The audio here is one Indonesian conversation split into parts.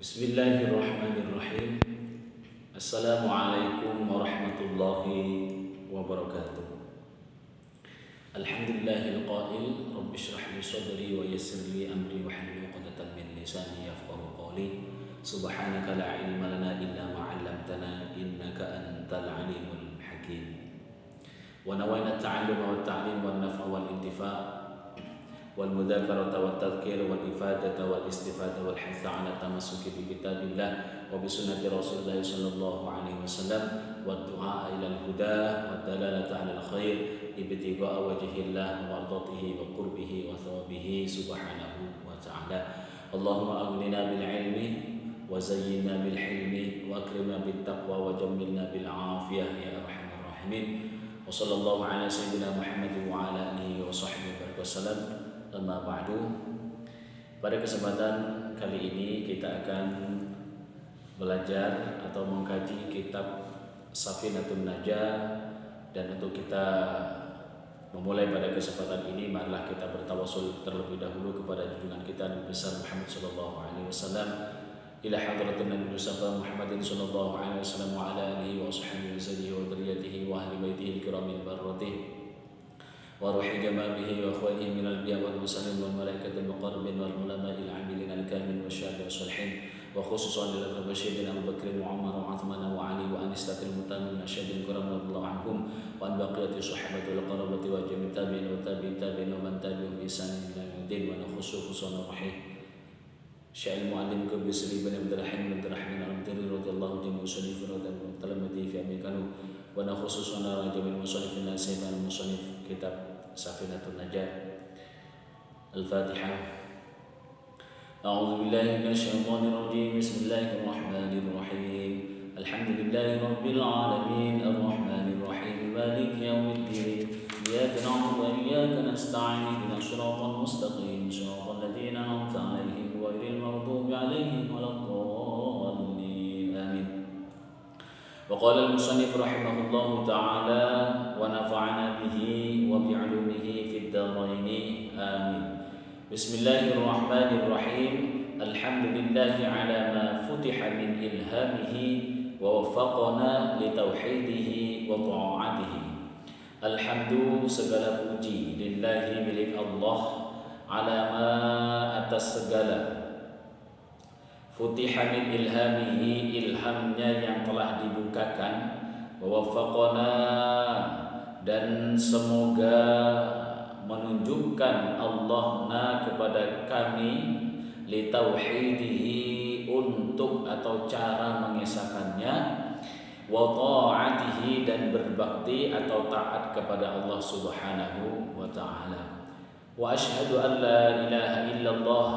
Bismillahirrahmanirrahim. Assalamualaikum warahmatullahi wabarakatuh. Alhamdulillahil qail Rabbi shrah li sadri wa yassir li amri wa hlul 'uqdatam min lisani yafqahu qawli. Subhanaka la ilma lana illa ma 'allamtana innaka antal alimul hakim. Wa nawayna at-ta'alluma wat ta'lim wan naf'a wal intifa' والمذاكرة والتذكير والإفادة والاستفادة والحث على التمسك بكتاب الله وبسنة رسول الله صلى الله عليه وسلم والدعاء إلى الهدى والدلالة على الخير ابتغاء وجه الله ومرضاته وقربه وثوابه سبحانه وتعالى. اللهم أغننا بالعلم وزينا بالحلم وأكرمنا بالتقوى وجملنا بالعافية يا أرحم الراحمين. وصلى الله على سيدنا محمد وعلى آله وصحبه وسلم. Amma ba'du. Pada kesempatan kali ini kita akan belajar atau mengkaji kitab Safinatun Najah, dan untuk kita memulai pada kesempatan ini marilah kita bertawassul terlebih dahulu kepada junjungan kita Nabi besar Muhammad sallallahu alaihi wasallam, ila hadratin Nabi Mustafa Muhammadin sallallahu alaihi wasallam wa ala alihi wa sahbihi wa dzurriyyatihi wa ahli baitihi al-kiramil barrati wa ruhi jama'ihi wa akhwanihi min al-anbiya wal mursalin wal malaikati al-muqarrabin wal ulama'i al-'amilin al-kamilin wasyuhada'i was-shalihin wa khususan lil rasyidin Abu Bakr wa Umar wa Uthman wa Ali wa anistatil mutamin asyadil kiram radhiyallahu anhum wa an baqiyati sahabati wal qarabati wa jami' tabi'in wa tabi'in wa man tabi'ahum bi ihsan ila yaumil wa khususan ruhi Syai'il mu'allim ke bisri bin Abdurrahim bin Abdurrahim al-Amtiri radhiyallahu anhu musannif wa talamati fi amikanu wa khususan rajamil musannif nasib al-musannif kitab Safinatun Najah. Al-Fatihah. A'udzu billahi minasy syaithanir rajim. Bismillahirrahmanirrahim. Alhamdulillahi rabbil alamin arrahmanir rahim maliki yaumiddin. Iyyaka na'budu wa iyyaka nasta'in ihdinas siratal mustaqim siratal ladzina an'amta 'alaihim ghairil maghdubi 'alaihim waladdallin. Amin. وقال المصنف رحمه الله تعالى ونفعنا به وبعلومه في الدارين آمين. بسم الله الرحمن الرحيم. الحمد لله على ما فتح من إلهامه ووفقنا لتوحيده وطاعته. الحمد segala puji lillahi milik Allah ala ma atas segala Futiha min ilhamihi, ilhamnya yang telah dibukakan, wawaffaqana, dan semoga menunjukkan Allahna kepada kami li tauhidihi, untuk atau cara mengesahkannya, wa ta'atihi, dan berbakti atau taat kepada Allah Subhanahu wa taala. Wa asyhadu an la ilaha illallah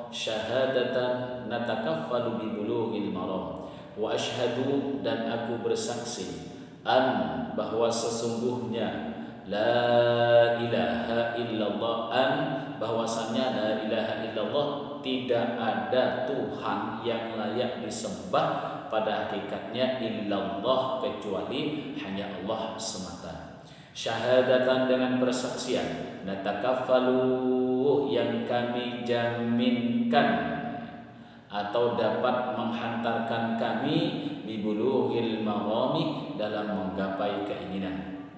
syahadatan natakaffalu bi bulughil maram. Wa asyhadu, dan aku bersaksi, an, bahwa sesungguhnya la ilaha illallah, an, bahwasannya la ilaha illallah, tidak ada Tuhan yang layak disembah pada hakikatnya illallah, kecuali hanya Allah semata. Syahadatan, dengan persaksian, natakaffalu, yang kami jaminkan atau dapat menghantarkan kami bibulughil marami, dalam menggapai keinginan.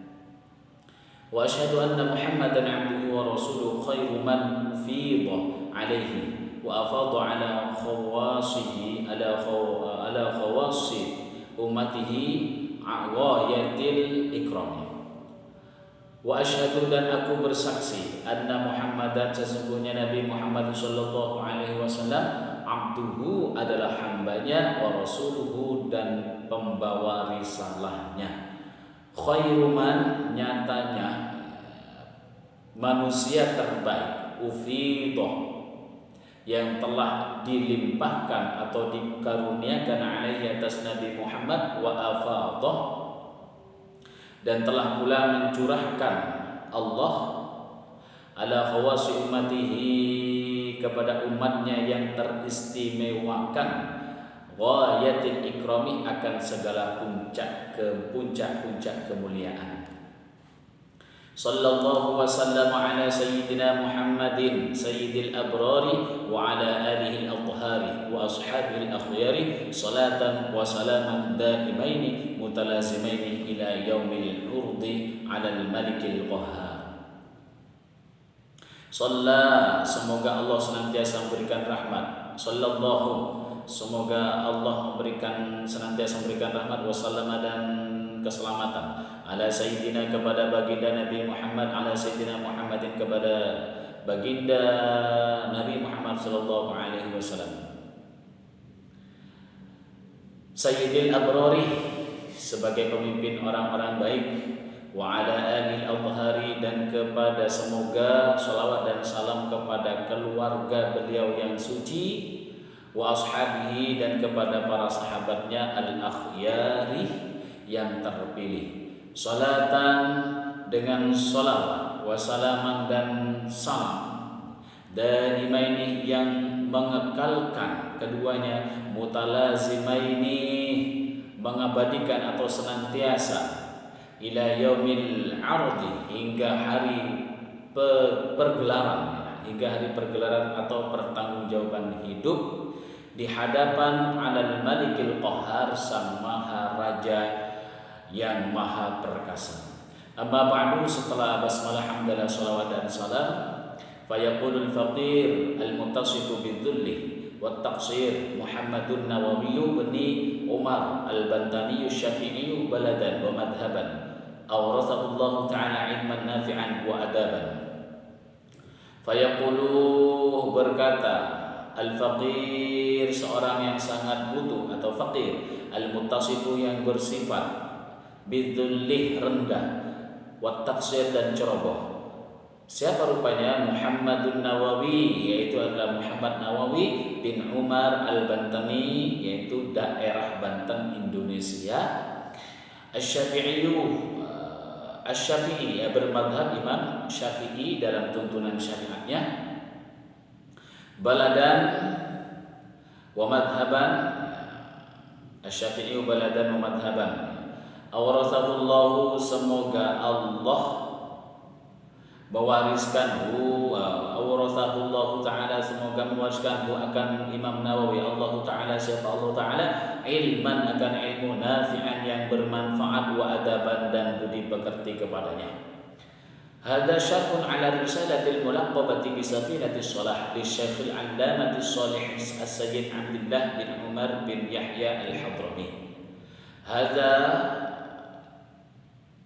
Wa asyhadu anna Muhammadan 'abduhu wa rasuluhu khairu man ufidha 'alaihi wa afadha 'ala khawasihi ala khawasi ummatihi ghayatil ikrami. Wa asyhadu, dan aku bersaksi, anna Muhammadan, sesungguhnya Nabi Muhammad sallallahu alaihi wasallam, abduhu, adalah hambanya, wa rasuluhu, dan pembawa risalahnya. Khairuman, nyatanya manusia terbaik, ufidah, yang telah dilimpahkan atau dikaruniakan alaihi, atas Nabi Muhammad, wa afadah, dan telah pula mencurahkan Allah ala khawasi ummatihi, kepada umatnya yang teristimewakan, ghayatil ikrami, akan segala puncak kemuliaan. Sallallahu wa sallama ala sayyidina Muhammadin sayyidil abrari wa ala alihi al-athhari wa ashabihi al-akhyari salatan wa salaman daimaini mutalazimaini ila yaumil urdi ala al-malikil qahhar. Shalla, semoga Allah senantiasa memberikan rahmat. Sallallahu, semoga Allah senantiasa memberikan rahmat wa sallama dan keselamatan ala sayyidina kepada baginda Nabi Muhammad, ala sayyidina Muhammadin kepada baginda Nabi Muhammad sallallahu alaihi wasallam, sayyidil abrari sebagai pemimpin orang-orang baik, wa ala alil athhari dan kepada semoga salawat dan salam kepada keluarga beliau yang suci, wa ashabihi dan kepada para sahabatnya al-akhyari yang terpilih. Salatan dengan salawat, wa salaman dan salam, daimaini yang mengekalkan keduanya, mutalazimaini mengabadikan atau senantiasa, ila yaumil ardi hingga hari pergelaran atau pertanggungjawaban hidup di hadapan alal malikil qahhar, sang maha raja yang maha perkasa. Amma ba'du, setelah basmalah hamdalah salawat dan salam, fayaqulul faqir al-muttasifu bidzulli wat taqsir Muhammadun Nawawi bin Umar al-Bantani Syafi'i baladan wa madhaban awrathahu Allah ta'ala ilman nafi'an wa adaban. Fayaqulu, berkata al-faqir, seorang yang sangat butuh atau faqir, al-muttasifu yang bersifat bidzulli rendah, wat taqsir dan ceroboh. Siapa rupanya? Muhammadun Nawawi, yaitu adalah Muhammad Nawawi bin Umar al-Bantani, yaitu daerah Banten, Indonesia. Asy-Syafi'i, Asy-Syafi'i bermadhab Imam Syafi'i dalam tuntunan syariatnya. Baladan wa madhaban, Asy-Syafi'i baladan wa madhaban. Awrathahullahu, semoga Allah mewariskanhu, awrathahullahu ta'ala, semoga mewariskanhu akan Imam Nawawi, Allah ta'ala, siapa Allah ta'ala, ilman akan ilmu, nafi'an yang bermanfaat, wa adaban dan budi pekerti kepadanya. Hadza syarhun ala risalatil mulaqqabati bi safinatis shalah li Syekhul Allamatis Shalih As-Sayyid Abdullah bin Umar bin Yahya Al-Hadrami. Hadza,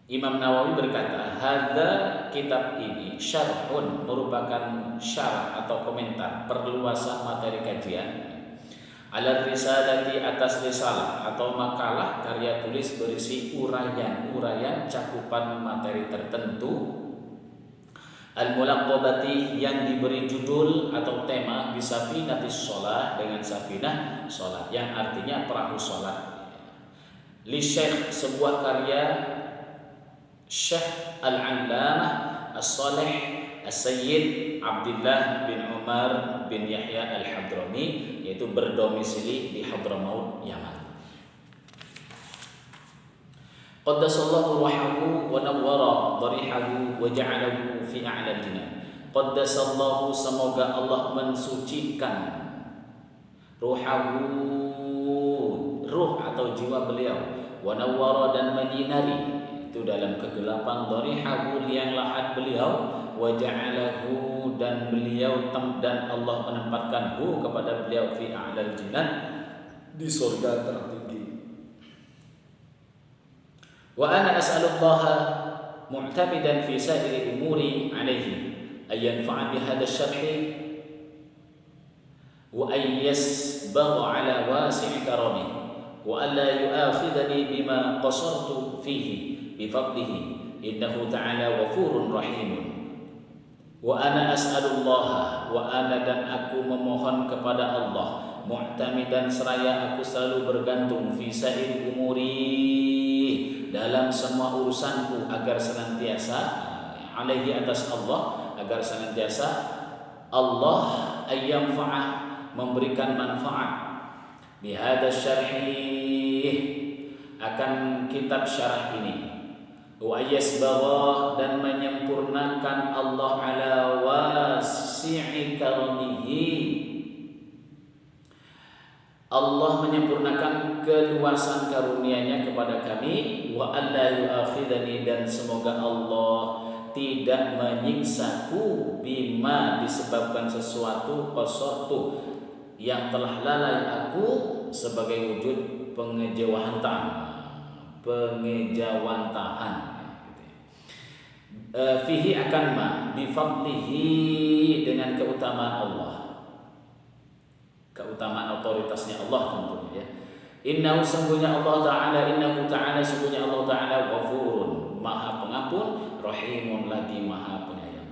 Imam Nawawi berkata, hadza, kitab ini, syarhun, merupakan syarah atau komentar, perluasan materi kajian, ala risalati, atas risalah atau makalah karya tulis berisi uraian cakupan materi tertentu, al-mulaqqabati yang diberi judul atau tema bisafinatis shalah, dengan safinah salat yang artinya perahu salat. Li Syekh, sebuah karya Syekh Al-Allamah As-Shalih As-Sayyid Abdullah bin Umar bin Yahya Al-Hadrami, yaitu berdomisili di Hadramaut, Yaman. Qaddasallahu ruhahu wa nawwara dharihahu wa ja'alahu fi a'la al-jinan. Qaddasallahu, semoga Allah mensucikan ruhahu, ruh atau jiwa beliau, wa nawwara dan menyinari itu dalam kegelapan, dharihahu liang lahat beliau, wa ja'alahu dan beliau dan Allah menempatkan kepada beliau fi a'lal jinan, di surga tertinggi. Wa ana as'alullaha mu'tamidan fi sa'iri umuri alaihi ay yanfa'a bi hadha asy-syarhi wa ay yasbagha ala wasi' karamihi wa alla yu'akhidhani bima qasartu fihi bifadlihi innahu ta'ala ghafurun rahimun. Wa ana as'alullah, wa ana dan aku memohon kepada Allah, mu'tamidan seraya aku selalu bergantung, fi sa'ir umuri dalam semua urusanku, agar senantiasa alaihi atas Allah, agar senantiasa Allah ayyamfa'ah memberikan manfaat bihada syarhi akan kitab syarah ini, wa yasbagha dan menyempurnakan Allah ala wasi'i karamihi. Allah menyempurnakan keluasan karunia-Nya kepada kami, wa alla yu'akhidani dan semoga Allah tidak menyiksaku bima disebabkan sesuatu qasartu yang telah lalai aku sebagai wujud pengejawantahan fihi akan ma bifadlihi dengan keutamaan Allah, keutamaan otoritasnya Allah tentunya ya. Innahu sungguhnya Allah Ta'ala, innahu Ta'ala sungguhnya Allah Ta'ala ghafurun maha pengampun, rahimun lagi maha penyayang.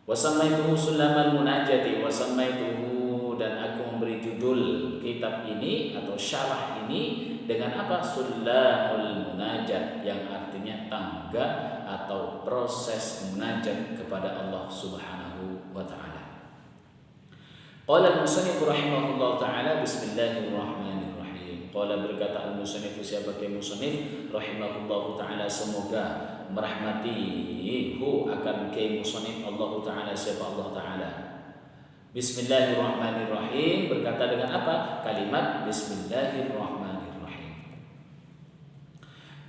Wa samaituhu sulamal munajati, wa samaituhu dan aku memberi judul kitab ini atau syarah ini dengan apa? Sulamul munajat, yang artinya tangga atau proses munajat kepada Allah Subhanahu wa Ta'ala. Qala al-musannif rahimahullah ta'ala bismillahirrahmanirrahim. Qala berkata al-musannif, siapa ke musannif rahimahullah ta'ala semoga merahmatihu akan ke musannif Allah ta'ala, siapa Allah ta'ala. Bismillahirrahmanirrahim, berkata dengan apa? Kalimat bismillahirrahmanirrahim.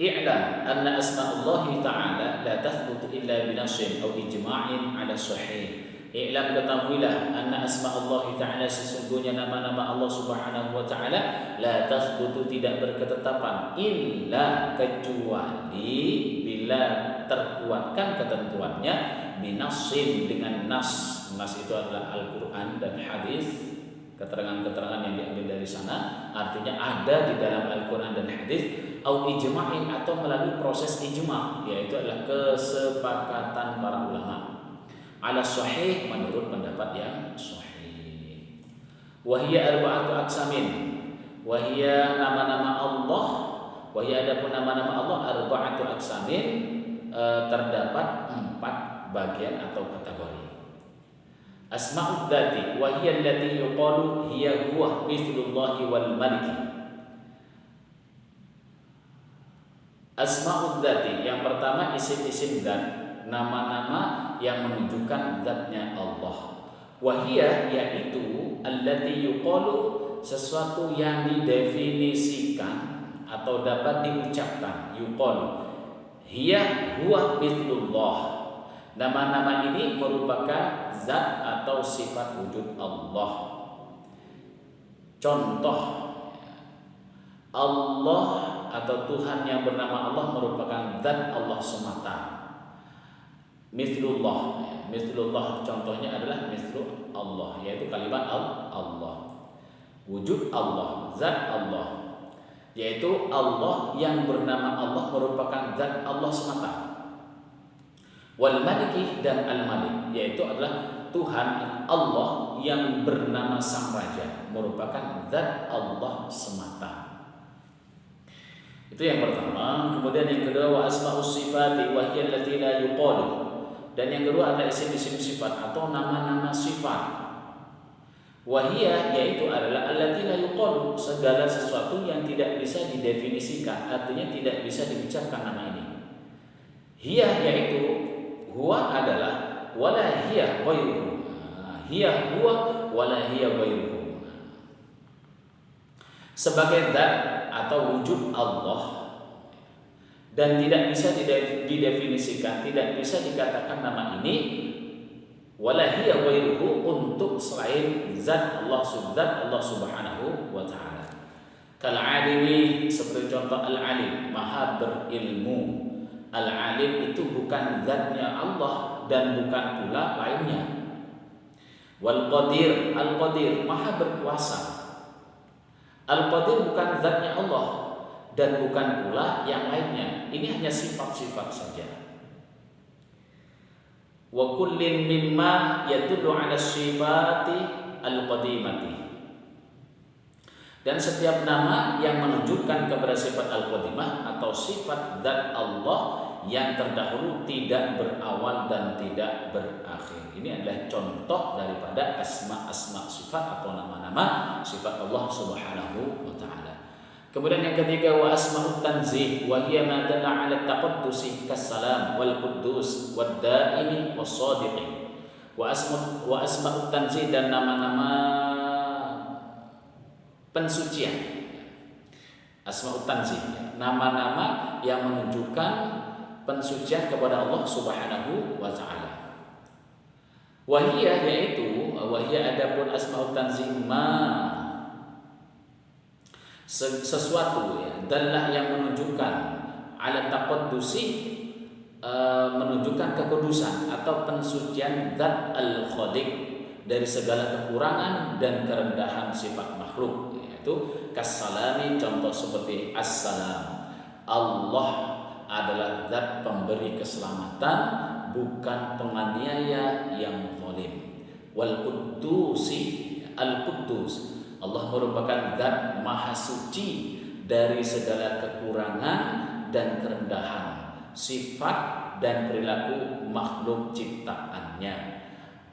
I'lam anna asma'ullahi ta'ala la tathbutu illa binassin aw ijma'in ala sahih. I'lam ketahuilah anna asma'ullahi ta'ala sesungguhnya nama-nama Allah Subhanahu wa ta'ala la tathbutu tidak berketetapan illa kecuali bila terkuatkan ketentuannya binassin dengan nas. Nas itu adalah Al-Quran dan hadis, keterangan-keterangan yang diambil dari sana artinya ada di dalam Al-Quran dan hadis, au ijma'in atau melalui proses ijma', yaitu adalah kesepakatan para ulama ala sahih menurut pendapat yang sahih. Wahia arba'atu aksamin, wahia nama-nama Allah, wahia adapun nama-nama Allah arba'atu aksamin, terdapat 4 bagian atau kategori. Asma'ud dzati wa hiya allati yuqalu hiya huwa mithlullahi wal maliki. Asma'ud dzati yang pertama isim-isim dzat, nama-nama yang menunjukkan zatnya Allah. Wa hiya yaitu allati yuqalu sesuatu yang didefinisikan atau dapat diucapkan. Yuqalu hiya huwa mithlullah. Nama-nama ini merupakan zat atau sifat wujud Allah. Contoh, Allah atau Tuhan yang bernama Allah merupakan zat Allah semata. Mithlullah, mithlullah contohnya adalah mithlu Allah, yaitu kalimat Allah. Wujud Allah, zat Allah, yaitu Allah yang bernama Allah merupakan zat Allah semata. Wal maliki dan al malik, yaitu adalah Tuhan Allah yang bernama Sang Raja, merupakan zat Allah semata. Itu yang pertama. Kemudian yang kedua, wa asma'us sifati wa hiya allati la yuqalu. Dan yang kedua ada isim-isim sifat atau nama-nama sifat. Wa hiya yaitu adalah allati la yuqalu, segala sesuatu yang tidak bisa didefinisikan, artinya tidak bisa diucapkan nama ini. Hiya yaitu huwa adalah wala hiya ghairuhu. Hiya huwa wala hiya ghairuhu. Sebagai zat atau wujud Allah dan tidak bisa didefinisikan, tidak bisa dikatakan nama ini wala hiya ghairuhu untuk selain zat Allah Subhanahu wa taala. Kal alimi, seperti contoh al-alim, maha berilmu. Al-alim itu bukan zatnya Allah dan bukan pula lainnya. Wal qadir, al-qadir maha berkuasa. Al-qadir bukan zatnya Allah dan bukan pula yang lainnya. Ini hanya sifat-sifat saja. Wa kullin mimma yadullu 'ala sifati al-qadimati. Dan setiap nama yang menunjukkan kepada sifat al-qadimah atau sifat zat Allah yang terdahulu, tidak berawal dan tidak berakhir. Ini adalah contoh daripada asma-asma sifat atau nama-nama sifat Allah Subhanahu wa taala. Kemudian yang ketiga, wa asma'ut tanzih wa hiya ma dalla 'ala taqaddusi kas-salam wal quddus wad da'imi was shadiqi. Wa asma'ut tanzih, dan nama-nama pensucian. Asma'ut tanzih, nama-nama yang menunjukkan pensucian kepada Allah Subhanahu wa taala. Wa hiya, yaitu wa hiya, adapun asma'ut tanzih ma sesuatu ya, dallah yang menunjukkan ala taqaddusi, menunjukkan kekudusan atau pensucian zat al-khaliq dari segala kekurangan dan kerendahan sifat makhluk, yaitu kas-salami, contoh seperti as-salam. Allah adalah zat pemberi keselamatan, bukan penganiaya yang zalim. Wal quddusi, al-quddus, Allah merupakan zat maha suci dari segala kekurangan dan kerendahan sifat dan perilaku makhluk ciptaannya.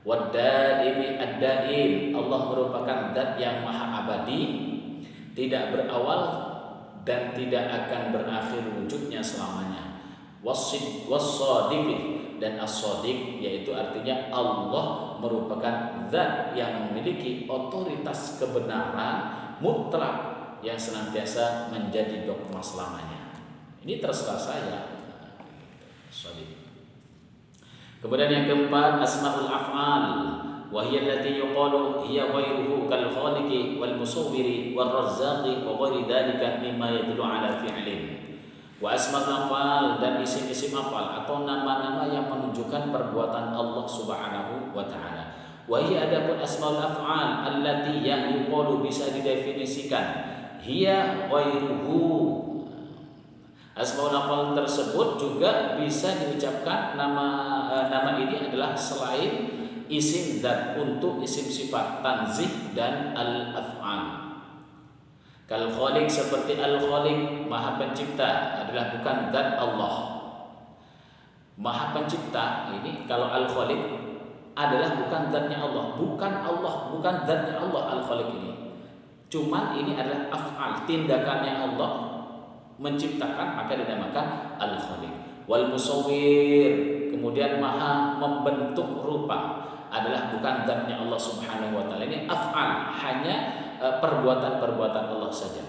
Wad-daimi ad-daim, Allah merupakan zat yang maha abadi, tidak berawal dan tidak akan berakhir wujudnya selamanya. Was-sadiq, dan as-sadiq, yaitu artinya Allah merupakan zat yang memiliki otoritas kebenaran mutlak yang senantiasa menjadi dogma selamanya. Ini terserah saya. Sadiq. Kemudian yang keempat, asmaul af'al wa hiya allati yuqalu hiya ghairuhu kal khaliqi wal musawwiri wal razzaqi wa ghairi dhalika mimma yadullu ala fi'lin. Wa asmaul af'al, dan isim-isim af'al atau nama-nama yang menunjukkan perbuatan Allah Subhanahu wa taala. Wa hiya, adapun asmaul af'al allati yang yuqalu, bisa didefinisikan hiya ghairuhu. Asmaul af'al tersebut juga bisa diucapkan nama ini adalah selain isim zat untuk isim sifat tanzih dan al-af'al. Kal khaliq, seperti al-khaliq, maha pencipta, adalah bukan zat Allah. Maha pencipta ini, kalau al-khaliq adalah bukan zatnya Allah, bukan zatnya Allah al-khaliq ini. Cuman ini adalah af'al, tindakannya Allah menciptakan, maka dinamakan al-khaliq. Wal musawwir, kemudian maha membentuk rupa, adalah bukan zatnya Allah Subhanahu wa taala. Ini af'al, hanya perbuatan-perbuatan Allah saja.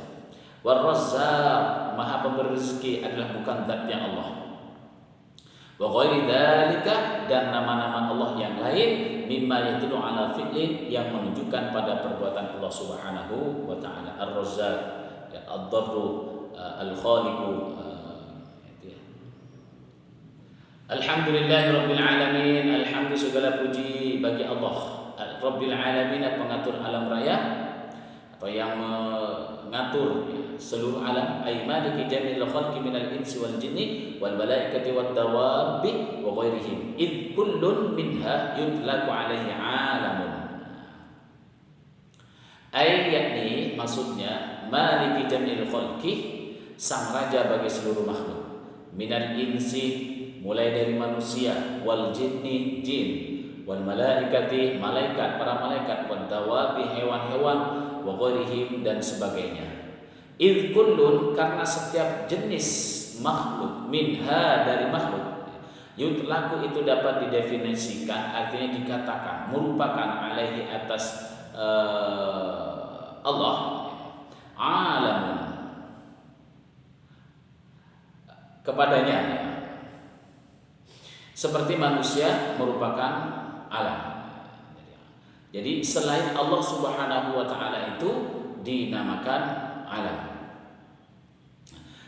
War razzaq, maha pemberi rezeki, adalah bukan zatnya Allah. Wa ghairi dzalika, dan nama-nama Allah yang lain, mimma yadullu ala fi'lin, yang menunjukkan pada perbuatan Allah Subhanahu wa taala. Ar-razzaq, ad-darru, al-khaliqu. Alhamdulillahirabbil alamin, alhamdu, segala puji bagi Allah Rabbil alamin, pengatur alam raya atau yang mengatur seluruh alam. Ay maliki jamil khalqi minal insi wal jinni wal malaikati wad dawabi wa ghairihim id kullun minha yutlaqu alaihi alamun. Ay, yakni maksudnya maliki jamil khalqi, sang raja bagi seluruh makhluk, minal insi, mulai dari manusia, wal jinni, jin, wal malaikati, malaikat, para malaikat, wad dawabi, hewan-hewan, wa ghairihim, dan sebagainya. Idh kullun, karena setiap jenis makhluk, minha, dari makhluk, yutlaku, itu dapat didefinisikan, artinya dikatakan, merupakan alaihi, atas Allah, alamun, kepadanya. Seperti manusia merupakan alam. Jadi selain Allah Subhanahu wa taala itu dinamakan alam.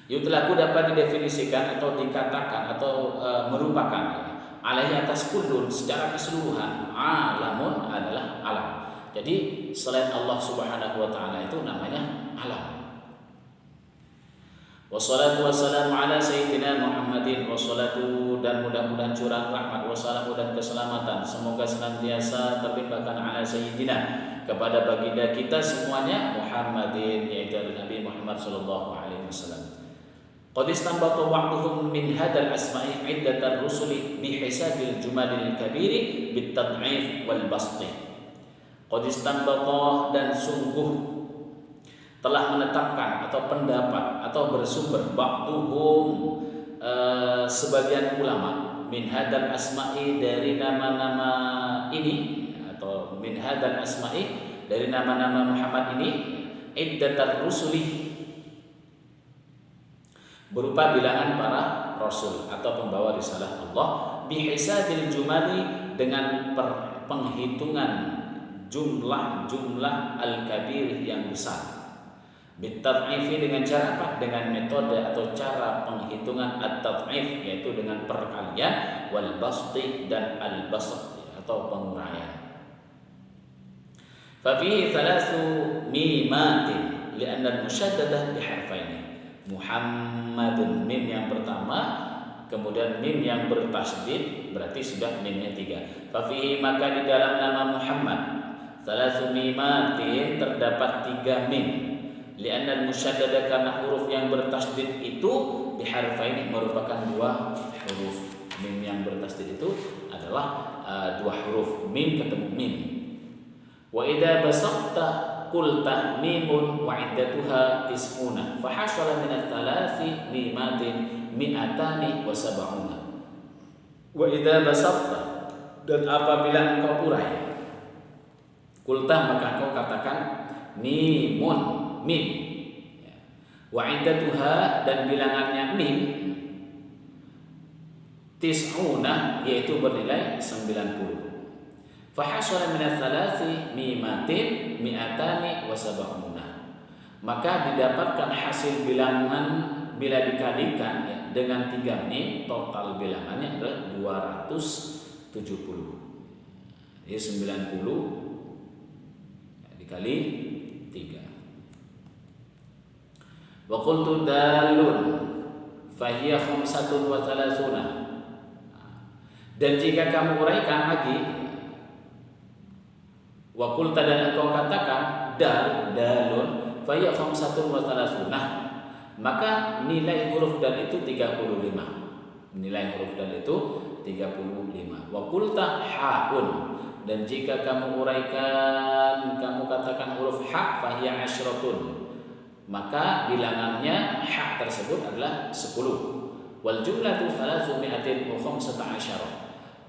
Yutlaku dapat didefinisikan atau dikatakan atau merupakan alaihi, atas kullun, secara keseluruhan, alamun, adalah alam. Jadi selain Allah Subhanahu wa taala itu namanya alam. Wassalatu wassalamu ala sayyidina Muhammadin, wassalatu, dan mudah-mudahan curah rahmat, wassalamu, dan keselamatan semoga senantiasa terlimpahkan ala sayyidina, kepada baginda kita semuanya, Muhammadin, yaitu Nabi Muhammad sallallahu alaihi wasallam. Qad istanbata ba'duhum min hadal asma'i iddatar rusuli bihisabil jumalil kabiri bitad'if wal basti. Qad istanbata, dan sungguh telah menetapkan atau pendapat atau bersumber ba'duhum sebagian ulama min hadal asma'i dari nama-nama ini atau min hadal asma'i dari nama-nama Muhammad ini iddatar rusuli berupa bilangan para rasul atau pembawa risalah Allah bihisabil jumali dengan penghitungan jumlah al-kabir yang besar. Bitad'ifi dengan cara apa? Dengan metode atau cara penghitungan at-tad'if yaitu dengan perkalian wal basti dan al-bast atau penguraian. Fa fihi thalathu mimatin li'anna al-musyaddadah biharfaini. Muhammadun mim yang pertama, kemudian mim yang bertasydid berarti sudah mimnya 3. Fa fihi maka di dalam nama Muhammad thalathu mimatin terdapat 3 mim. Li'anna al-musyaddada karena huruf yang bertasydid itu biharfaini merupakan 2 huruf. Mim yang bertasydid itu adalah 2 huruf, mim ketemu mim. Wa idza basatta qulta mimun wa iddatuha tis'una fa hasala min ats-tsalathi mimatin mi'atani wa sab'una. Wa idza basatta dan apabila engkau urai qulta maka engkau katakan mimun mim wa iddatuha dan bilangannya mim tis'una yaitu bernilai 90. Fahasala min ats-tsalathi mimatin mi'atani wa sab'una. Maka didapatkan hasil bilangan bila dikalikan ya, dengan 3 mim total bilangannya adalah 270. Jadi 90 ya, dikali 3. Wa qultu dalun fahiya khamsatun wa thalathuna. Dan jika kamu uraikan lagi wa qulta dan engkau katakan dalun fahiya khamsatun wa thalathuna, maka nilai huruf dal itu 35. Nilai huruf dal itu 35. Wa qulta haun dan jika kamu uraikan kamu katakan huruf ha fahiya asyratun, maka bilangannya ha tersebut adalah 10. Wal jumlatu 315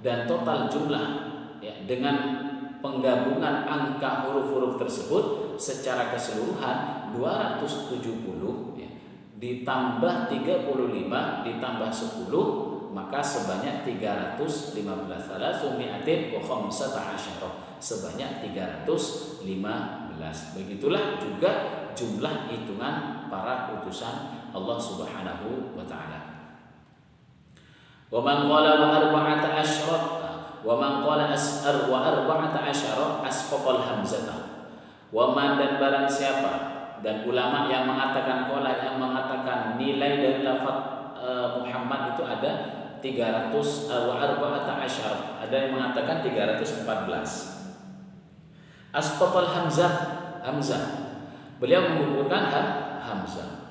dan total jumlah ya, dengan penggabungan angka huruf-huruf tersebut secara keseluruhan 270 ya, ditambah 35 ditambah 10 maka sebanyak 315 sebanyak 315. Begitulah juga jumlah hitungan para utusan Allah Subhanahu wa taala. Wa man qala wa arba'ata asyrat wa man qala as'ar wa arba'ata asyara asqaqal hamzah. Wa man dan barang siapa dan ulama yang mengatakan qala yang mengatakan nilai dari lafaz Muhammad itu ada 300 wa arba'ata asyara, ada yang mengatakan 314. Asqaqal hamzah beliau menggugurkan hamzah.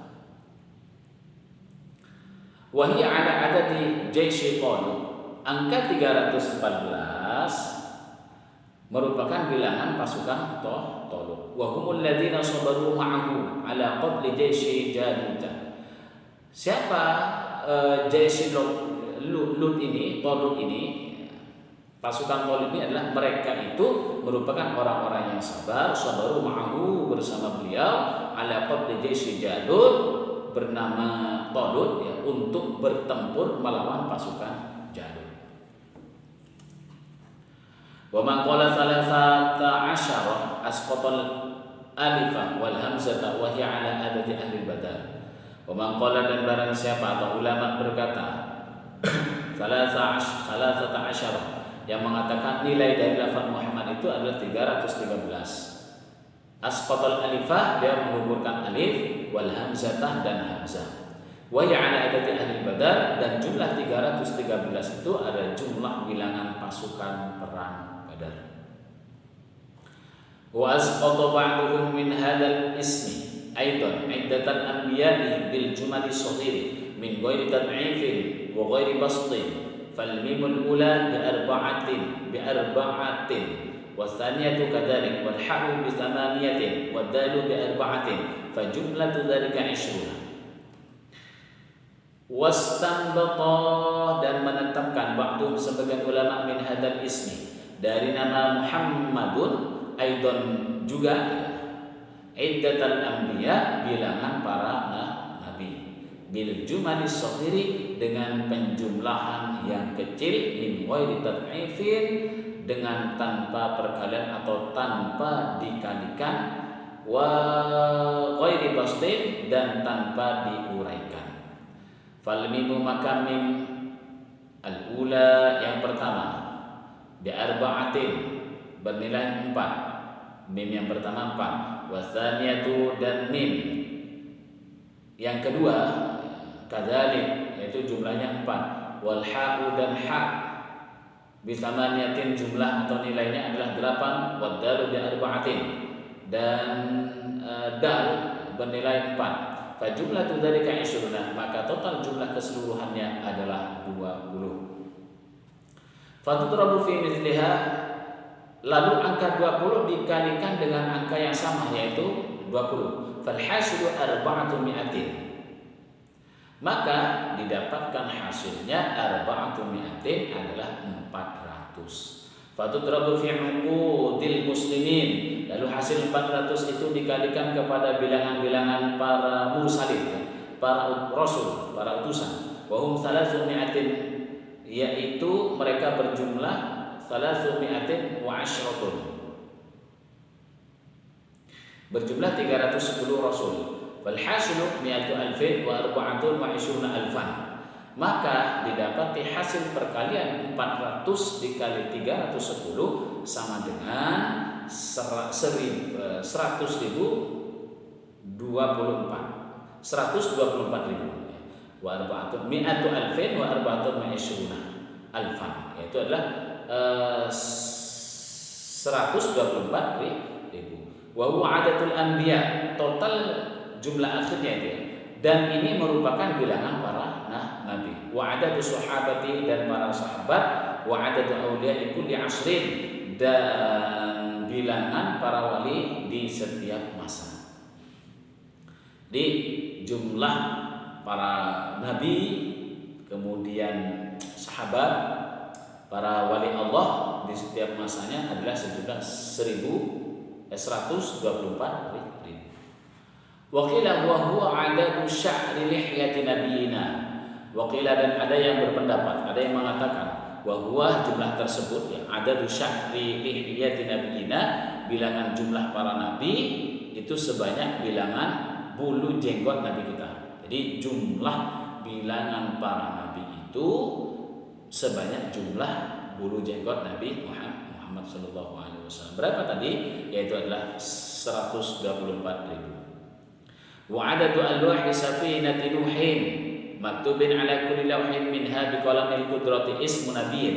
Wahia ala adadi Jaisy Talut, angka 314 merupakan bilangan pasukan Talut. Wa humul ladzina sabaru ma'ahu ala qatli Jaisy Jalut. Siapa Jaisy Talut ini, pasukan Talut ini adalah mereka itu merupakan orang-orang yang sabar, sabaru ma'ahu bersama beliau ala qatli Jaisy Jalut bernama Talut ya, untuk bertempur melawan pasukan Jalut. Wa man qala 13 asqatal alifah wal hamzata wa hiya ala adadi ahli badar. Wa man qala dan barang siapa atau ulama berkata 13 yang mengatakan nilai dari lafaz Muhammad itu adalah 313. Asqatal alifah dia menggugurkan alif wal hamzatah dan hamzah. Wa ya ala adati ahli badar dan jumlah 313 itu ada jumlah bilangan pasukan perang Badar. Wa asqata ba'duhum min hadzal ismi aidan iddatan anbiya'i bil jumali shaghir min ghairi tad'ifin wa ghairi bastin fal mimul ula bi arba'atin والثانية كذلك والحاء بثمانية والدال بأربعة fa jumlatu dzalika 20. Wastanbata, dan menetapkan ba'dhum sebagian ulama min hadal ismi, dari nama Muhammadun aidan juga iddatal anbiya, bilangan para nabi, bil jumalis shaghiri, dengan penjumlahan yang kecil, min ghairi tad'ifin, dengan tanpa perkalian atau tanpa dikalikan, wa ghairi bastin, dan tanpa diuraikan. Fal mimu, maka mim al-ula yang pertama, bi arba'atin, bernilai 4. Mim yang pertama 4. Wasaniyatu, dan mim yang kedua kadzalik, yaitu jumlahnya 4. Wal ha'u, dan ha' bisamaniyatin, jumlah atau nilainya adalah 8. Wad dalu bi arba'atin, dan dal bernilai 4. Fa jumlatu dzalika 20, maka total jumlah keseluruhannya adalah 20. Fatudrabu fi mithliha, lalu angka 20 dikalikan dengan angka yang sama, yaitu 20. Fal hasilu 400, maka didapatkan hasilnya 400 adalah 400. Fatudrabu fi uqudil muslimin, lalu hasil 400 itu dikalikan kepada bilangan-bilangan para mursalin, para rasul, para utusan. Wa hum 300, yaitu mereka berjumlah 310, berjumlah 310 rasul. Wal hasilu 100,000 wa 24,20,000, maka didapati hasil perkalian 400 dikali 310 sama dengan 100.024, 124.000. Wa 100,000 wa 24,20,000, yaitu adalah 124.000. Wa huwa adatul anbiya, total jumlah akhirnya itu. Dan ini merupakan bilangan para nabi. Wa adadu sahabati, dan para sahabat. Wa adadu awliya kulli asrin, dan bilangan para wali di setiap masa. Di jumlah para nabi, kemudian sahabat, para wali Allah di setiap masanya adalah sejumlah 124.000. Waqila huwa adadu sya'ri lihyati nabiyina. Waqila, dan ada yang berpendapat, ada yang mengatakan bahwa jumlah tersebut, ya, adadu sya'ri lihyati nabiyina, bilangan jumlah para nabi itu sebanyak bilangan bulu jenggot nabi kita. Jadi jumlah bilangan para nabi itu sebanyak jumlah bulu jenggot Nabi Muhammad sallallahu alaihi wasallam. Berapa tadi? Yaitu adalah 124.000. Wa adadu alwahi safinati nuhin maktubin ala kulli lawhin minha biqalamil qudrati ismu nabiyyin.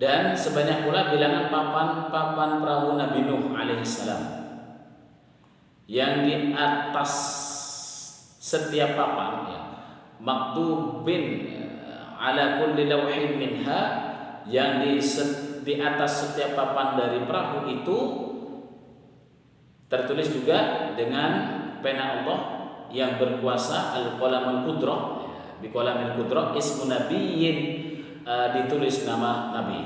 Dan sebanyak pula bilangan papan perahu Nabi Nuh alaihi salam, yang di atas setiap papan, ya, maktubin ala kulli lawhin minha, yang di atas setiap papan dari perahu itu tertulis juga dengan pena Allah yang berkuasa, al-qalamul qudrah, bi qalamil qudrah ismu nabiyyin, ditulis nama nabi.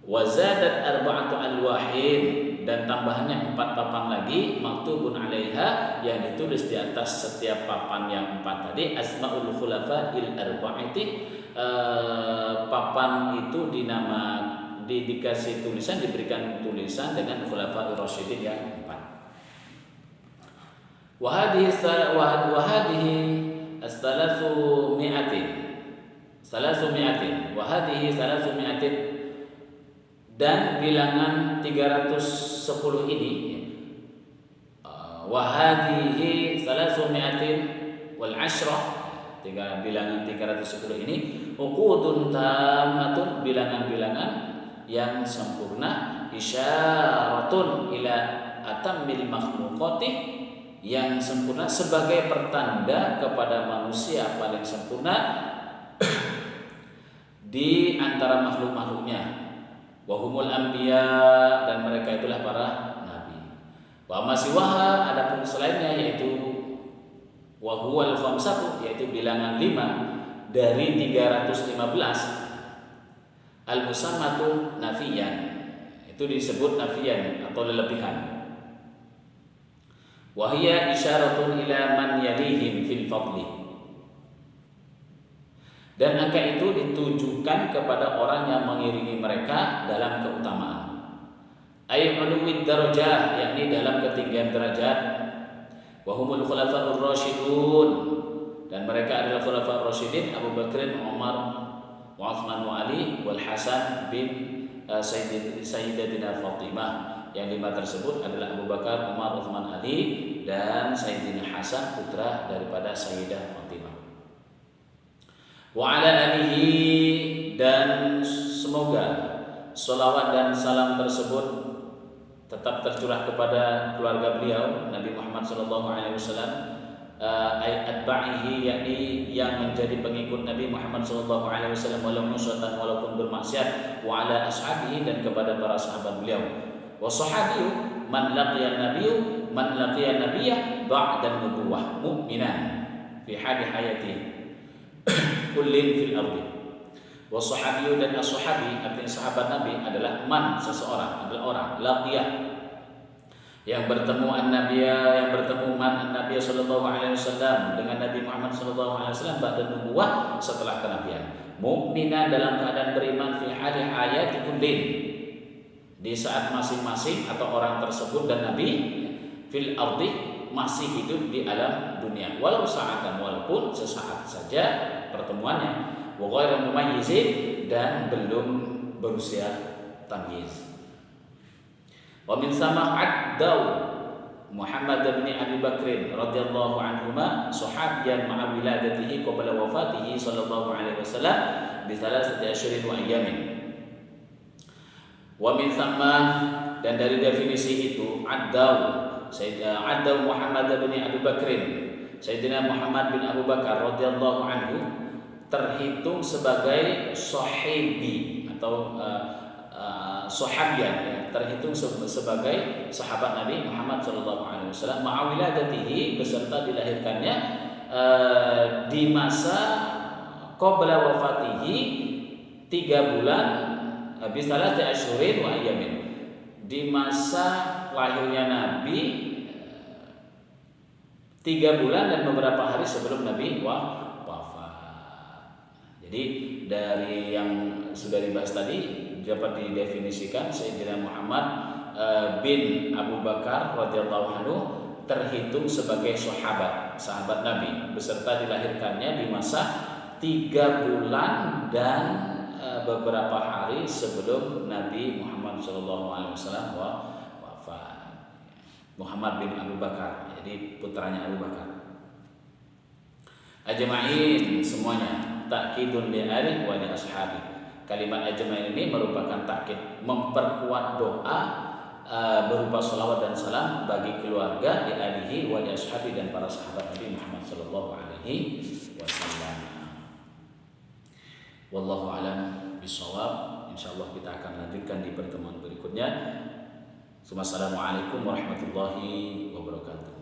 Wa zadat arba'atu alwahin, dan tambahannya 4 papan lagi, maktubun 'alaiha, yang ditulis di atas setiap papan yang 4 tadi, asmaul khulafa'il arba'ati, papan itu dikasih tulisan, diberikan tulisan dengan khulafa'ir rasyidin yang 4. Wa hadhihi salasumi'atin, wa hadhihi salasumi'atin, dan bilangan 310 ini, wa hadhihi salasumi'atin wal ashrah, bilangan 310 ini, uqudun tammatun, bilangan-bilangan yang sempurna, isyaratun ila atammil makhluqati, yang sempurna sebagai pertanda kepada manusia paling sempurna di antara makhluk-makhluknya. Wahumul anbiya, dan mereka itulah para nabi. Wa amma siwaha, adapun selainnya yaitu wa huwal khamsatu, yaitu bilangan 5 dari 315, al-musammatu nafiyan, itu disebut nafiyan atau lelebihan. Wa hiya isyaratun ila man yalihim fil fadli, dan angka itu ditujukan kepada orang yang mengiringi mereka dalam keutamaan. Ay uluwid darajah, yakni dalam ketinggian derajat. Wa humul khulafaur rasyidun, dan mereka adalah khulafaur rasyidin Abu Bakr, Umar, wa Utsman wa Ali wal Hasan bin Sayyidatina Fatimah. Yang 5 tersebut adalah Abu Bakar, Umar, Utsman, Ali, dan Sayyidina Hasan, putra daripada Sayyidah Fatimah. Wa ala alihi, dan semoga salawat dan salam tersebut tetap tercurah kepada keluarga beliau Nabi Muhammad SAW, atba'ihi, yakni yang menjadi pengikut Nabi Muhammad SAW, walau musyatan, walaupun bermaksiat, wa ala ashabihi, dan kepada para sahabat beliau. Wa sahabiyu man laqiya nabiyyu man laqiya nabiyyah ba'da nubuwah mu'minan fi hali hayati kullin fil ardi. Wa sahabiyu, dan as-sahabi, artinya sahabat Nabi, adalah man, seseorang, adalah orang, laqiyah, yang bertemu an-nabiyya, yang bertemu man an-nabiyya sallallahu alaihi wasallam dengan Nabi Muhammad sallallahu alaihi wasallam ba'da nubuwah, setelah kenabian, mukminan, dalam keadaan beriman, fi hali hayati kullin, di saat masing-masing atau orang tersebut dan Nabi, fil ardi, masih hidup di alam dunia, walau sa'atan, walaupun sesaat saja pertemuannya, wa ghairu mumayyizin, dan belum berusia tamyiz. Wa min sama addaw Muhammad bin Abi Bakr radhiyallahu anhuma sahabiyan ma'a wiladatihi qabla wafatihi sallallahu alaihi wasallam bi 3 asyrin wa ayyamin. Wa min sama, dan dari definisi itu, addaw Muhammad bin Abi Bakr, Sayyidina Muhammad bin Abu Bakar radhiyallahu anhu, terhitung sebagai sahibi atau sahabian, terhitung sebagai sahabat Nabi Muhammad sallallahu alaihi wasallam, ma'awiladatihi, beserta dilahirkannya di masa qabla wafatihi, 3 bulan, habis 3 asyurin wa ayyamin, di masa lahirnya Nabi 3 bulan dan beberapa hari sebelum Nabi wafat. Jadi dari yang sudah dibahas tadi dapat didefinisikan Sayyidina Muhammad bin Abu Bakar radhiyallahu anhu terhitung sebagai sahabat Nabi, beserta dilahirkannya di masa 3 bulan dan beberapa hari sebelum Nabi Muhammad SAW wafat. Muhammad bin Abu Bakar, jadi putranya Abu Bakar. Ajma'in, semuanya, takkidun li ali wa li ashabi. Kalimat ajma'in ini merupakan takkid, memperkuat doa berupa salawat dan salam bagi keluarga, li alihi wa li ashabi, dan para sahabat Nabi Muhammad sallallahu alaihi wasallam. Wallahu a'lam bishawab. Insyaallah kita akan lanjutkan di pertemuan berikutnya. Assalamualaikum warahmatullahi wabarakatuh.